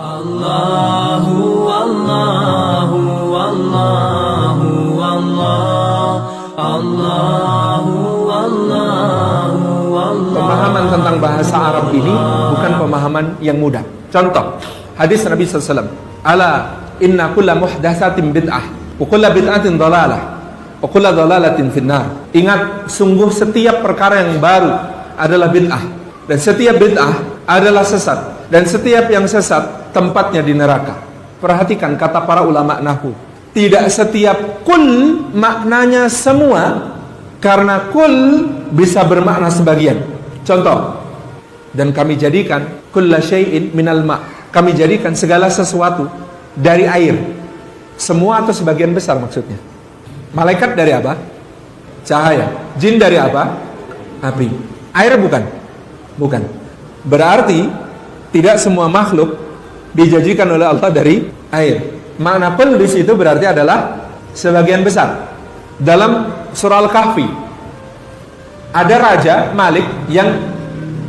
Allahu Allahu Allahu Allah Allahu Allahu Allah. Pemahaman tentang bahasa Arab ini bukan pemahaman yang mudah. Contoh, hadis Nabi SAW, ala inna kulla muhdatsatin bid'ah wa kulla bid'atin dhalalah wa kulla dhalalatin finnar. Ingat, sungguh setiap perkara yang baru adalah bid'ah, dan setiap bid'ah adalah sesat, dan setiap yang sesat tempatnya di neraka. Perhatikan kata para ulama nahwu. Tidak setiap kul maknanya semua, karena kul bisa bermakna sebagian. Contoh, dan kami jadikan kulla syai'in minal ma'. Kami jadikan segala sesuatu dari air. Semua atau sebagian besar maksudnya. Malaikat dari apa? Cahaya. Jin dari apa? Api. Air bukan? Bukan. Berarti tidak semua makhluk dijadikan oleh Allah dari air. Makna kul di situ berarti adalah sebagian besar. Dalam surah Al-Kahfi ada raja Malik yang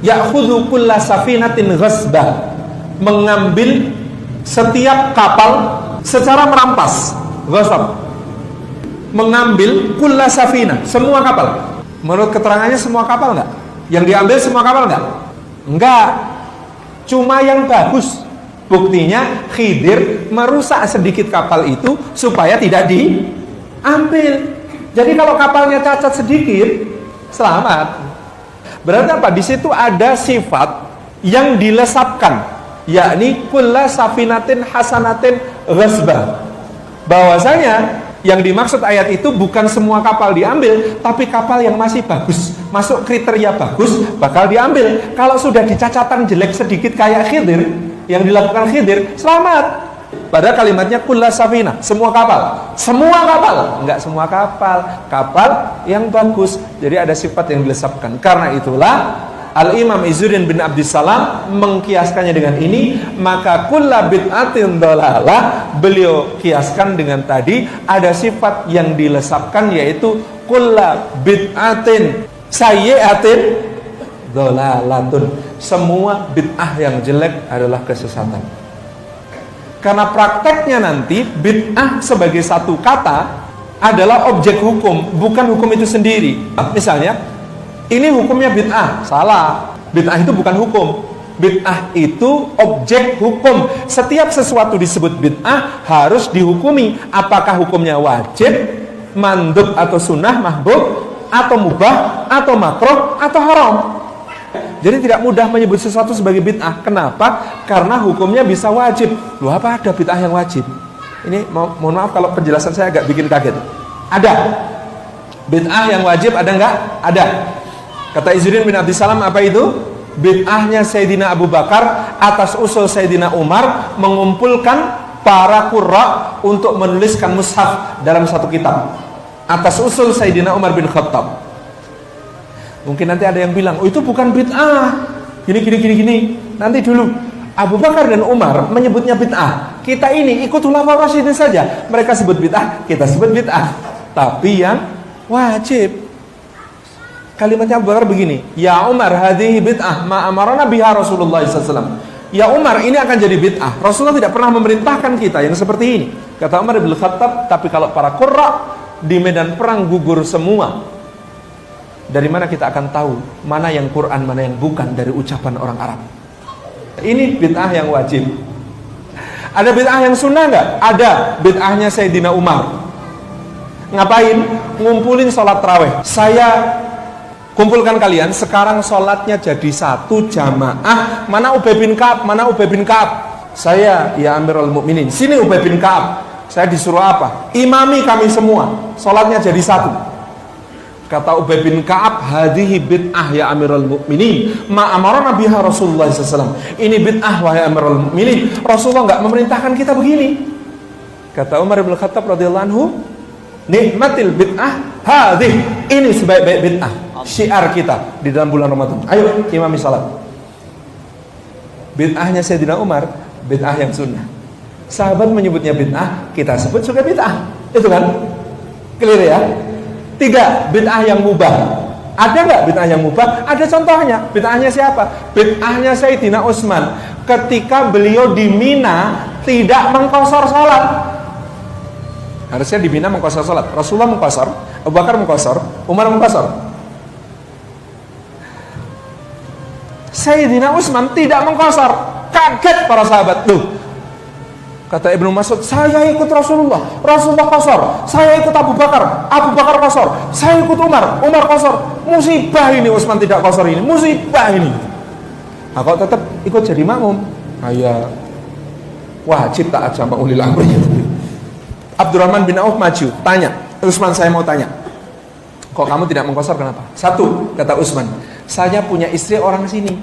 ya'khudhu kulla safinatin ghasbah, mengambil setiap kapal secara merampas. Ghasab, mengambil kulla safina, semua kapal. Menurut keterangannya semua kapal enggak? Yang diambil semua kapal enggak? Enggak. Cuma yang bagus. Buktinya Khidir merusak sedikit kapal itu supaya tidak diambil. Jadi kalau kapalnya cacat sedikit, selamat. Berarti apa? Di situ ada sifat yang dilesapkan, yakni kulla safinatin hasanatin ghasbah. Bahwasanya yang dimaksud ayat itu bukan semua kapal diambil, tapi kapal yang masih bagus, masuk kriteria bagus, bakal diambil. Kalau sudah dicacatan jelek sedikit kayak Khidir, yang dilakukan Khidir, selamat. Pada kalimatnya kulla safina, semua kapal. Semua kapal, enggak semua kapal. Kapal yang bagus. Jadi ada sifat yang dilesapkan. Karena itulah Al-Imam Izzuddin bin Abdissalam mengkiaskannya dengan ini. Maka kulla bid'atin dhalalah, beliau kiaskan dengan tadi ada sifat yang dilesapkan, yaitu kulla bid'atin sayyi'atin dhalalatun. Semua bid'ah yang jelek adalah kesesatan. Karena prakteknya nanti bid'ah sebagai satu kata adalah objek hukum, bukan hukum itu sendiri. Misalnya, ini hukumnya bid'ah, salah. Bid'ah itu bukan hukum. Bid'ah itu objek hukum. Setiap sesuatu disebut bid'ah harus dihukumi. Apakah hukumnya wajib, mandub atau sunnah, mahbub, atau mubah, atau makruh, atau haram. Jadi tidak mudah menyebut sesuatu sebagai bid'ah. Kenapa? Karena hukumnya bisa wajib. Loh, apa ada bid'ah yang wajib? Ini mohon maaf kalau penjelasan saya agak bikin kaget. Ada. Bid'ah yang wajib ada enggak? Ada. Kata Izzuddin bin Abdissalam, apa itu? Bid'ahnya Sayyidina Abu Bakar atas usul Sayyidina Umar mengumpulkan para qurra untuk menuliskan mushaf dalam satu kitab. Atas usul Sayyidina Umar bin Khattab. Mungkin nanti ada yang bilang, oh itu bukan bid'ah, gini. Nanti dulu, Abu Bakar dan Umar menyebutnya bid'ah. Kita ini ikut ulama rasyidin saja. Mereka sebut bid'ah, kita sebut bid'ah. Tapi yang wajib. Kalimatnya Abu Bakar begini, ya Umar, hadhihi bid'ah ma amarana biha Rasulullah SAW. Ya Umar, ini akan jadi bid'ah. Rasulullah tidak pernah memerintahkan kita yang seperti ini. Kata Umar bin Khattab, tapi kalau para qurra di medan perang gugur semua, dari mana kita akan tahu mana yang Quran, mana yang bukan dari ucapan orang Arab? Ini bid'ah yang wajib. Ada bid'ah yang sunnah nggak? Ada. Bid'ahnya Sayyidina Umar. Ngapain? Ngumpulin sholat tarawih. Saya kumpulkan kalian, sekarang sholatnya jadi satu jamaah. Mana Ubay bin Ka'ab? Mana Ubay bin Ka'ab? Saya, ya Amirul Mukminin. Sini Ubay bin Ka'ab. Saya disuruh apa? Imami kami semua. Sholatnya jadi satu. Kata Ubay bin Ka'ab, hadhihi bid'ah ya Amirul Mukminin, ma amarana biha Rasulullah SAW. Ini bid'ah wahai Amirul Mukminin. Rasulullah enggak memerintahkan kita begini. Kata Umar bin Khattab radhiyallahu anhu, nikmatil bid'ah hadhih. Ini sebaik-baik bid'ah. Syiar kita di dalam bulan Ramadan. Ayo imami salat. Bid'ahnya Sayyidina Umar, bid'ah yang sunnah. Sahabat menyebutnya bid'ah, kita sebut juga bid'ah. Itu kan? Clear ya? 3, bid'ah yang mubah. Ada nggak bid'ah yang mubah? Ada contohnya. Bid'ahnya siapa? Bid'ahnya Sayyidina Utsman. ketika beliau di Mina tidak mengqashar salat. Harusnya di Mina mengqashar salat. Rasulullah mengqashar, Abu Bakar mengqashar, Umar mengqashar. Sayyidina Utsman tidak mengqashar. Kaget para sahabat. Loh, kata Ibnu Mas'ud, saya ikut Rasulullah qashar. Saya ikut Abu Bakar qashar. Saya ikut Umar qashar. Musibah ini Utsman tidak qashar ini. Musibah ini. Nah, kok tetap ikut jadi makmum? Ya wajib taat sama ulil amri. Abdurrahman bin Auf maju, tanya, Utsman, saya mau tanya, kok kamu tidak mengqashar, kenapa? Satu, kata Utsman, saya punya istri orang sini.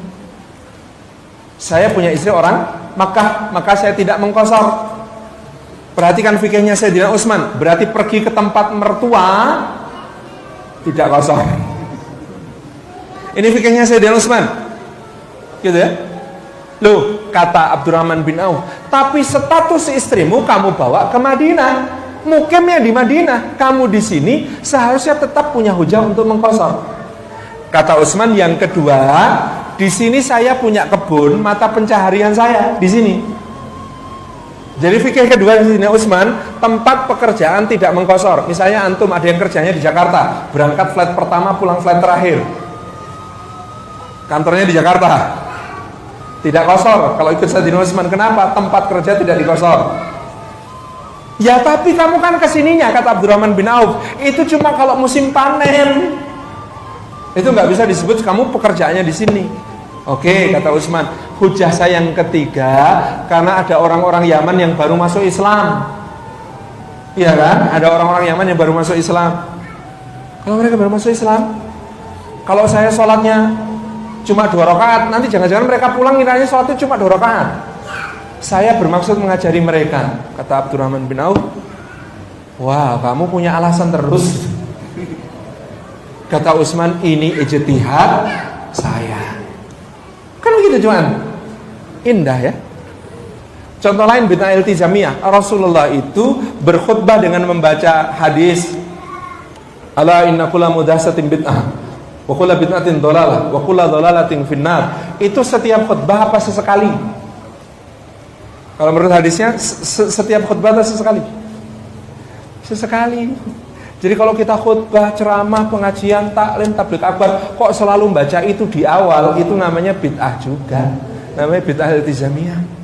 Saya punya istri orang Makkah, maka saya tidak mengqashar. Perhatikan fikihnya Sayyidina Utsman, berarti pergi ke tempat mertua tidak qashar. Ini fikihnya Sayyidina Utsman. Gitu ya. Loh, kata Abdurrahman bin Auf, tapi status istrimu kamu bawa ke Madinah, mukimnya di Madinah, kamu di sini seharusnya tetap punya hujah untuk mengqashar. Kata Utsman, yang kedua, di sini saya punya kebun, mata pencaharian saya di sini. Jadi fikih kedua di sini Utsman, tempat pekerjaan tidak mengqashar. Misalnya antum ada yang kerjanya di Jakarta, berangkat flight pertama, pulang flight terakhir. Kantornya di Jakarta. Tidak qashar. Kalau ikut Sayyidina Utsman, kenapa? Tempat kerja tidak diqashar. Ya tapi kamu kan kesininya, kata Abdurrahman bin Auf, itu cuma kalau musim panen. Itu nggak bisa disebut kamu pekerjaannya di sini. Oke, kata Utsman, hujah saya yang ketiga, karena ada orang-orang Yaman yang baru masuk Islam. Iya kan? Ada orang-orang Yaman yang baru masuk Islam. Kalau mereka baru masuk Islam, kalau saya sholatnya cuma 2 rakaat, nanti jangan-jangan mereka pulang kiranya sholatnya cuma 2 rakaat. Saya bermaksud mengajari mereka, kata Abdurrahman bin Auf. Wah, kamu punya alasan terus. Kata Utsman, ini ijtihad saya. Kan begitu cuman. Indah ya. Contoh lain bid'ah iltizamiyah. Rasulullah itu berkhutbah dengan membaca hadis, ala inna kulla muhdatsatin bid'ah wa kullu bid'atin dhalalah wa kullu dhalalatin finnar. Itu setiap khutbah apa sesekali? Kalau menurut hadisnya setiap khutbah atau sesekali? Sesekali. Jadi kalau kita khutbah, ceramah, pengajian, taklim, tabligh akbar, kok selalu baca itu di awal, itu namanya bid'ah juga. Namanya bid'ah iltizamiyah.